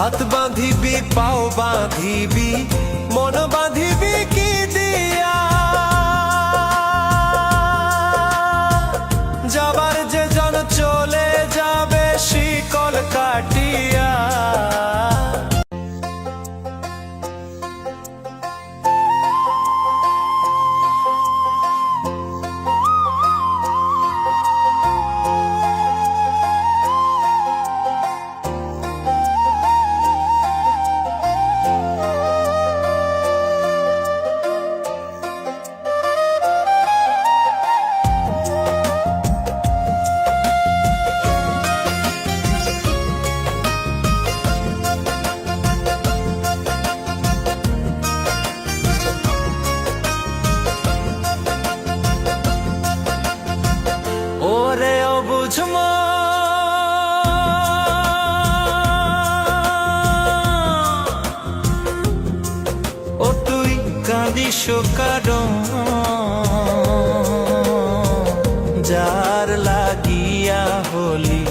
হাত বাঁধিবি পাও বাঁধিবি মন বাঁধিবি কি দিয়া, যাবার যে জন চলে যাবে শিকল কাটিয়া। ওরে অবুঝ ও তুই কাঁদিস কারণ যার লাগিয়া হলি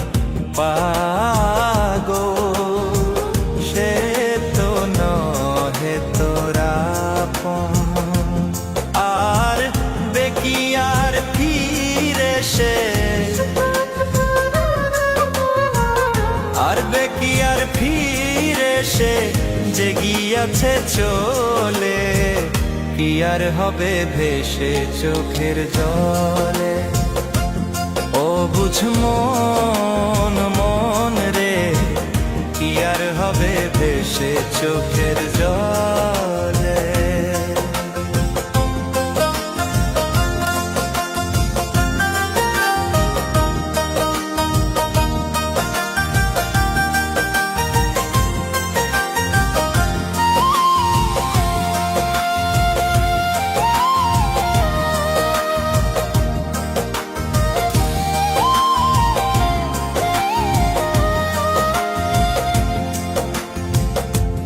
পাগল, সে তো নহে তোরা আর বেকিয়ার ফিরে সে, আর বেকিয়ার ফিরে সে যে গিয়াছে চলে, কি আর হবে ভেসে চোখের জলে। ও বুঝ মন মন রে, কি আর হবে ভেসে চোখের জলে।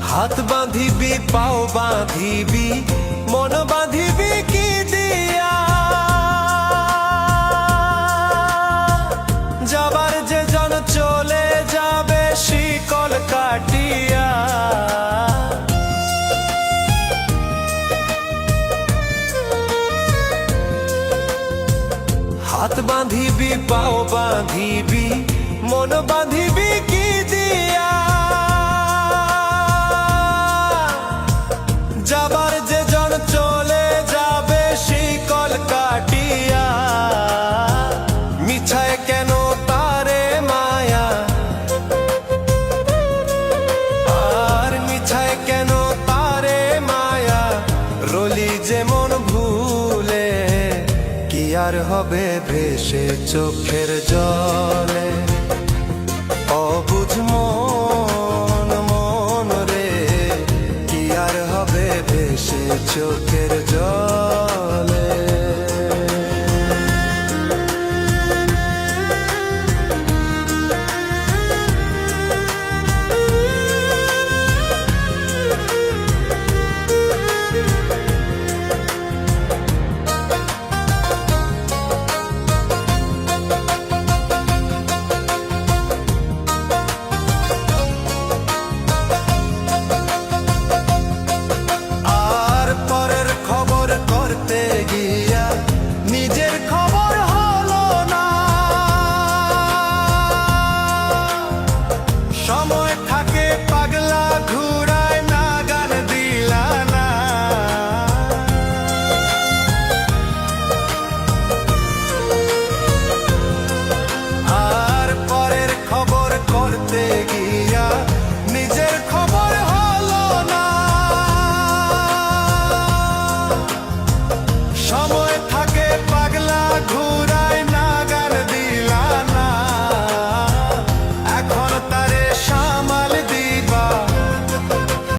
হাত বাঁধিবি পাও বাঁধিবি মন বাঁধিবি কি দিয়া, যাবার যে জন চলে যাবে শিকল কাটিয়া। হাত বাঁধিবি পাও বাঁধিবি মন বাঁধিবি কি দিয়া, যাবার যে জন চলে যাবে শিকল কাটিয়া। মিছায় কেন তারে মায়া, আর মিছায় কেন তারে মায়া, রলি যেমন ভুলে, কি আর হবে ভেসে চোখের জলে।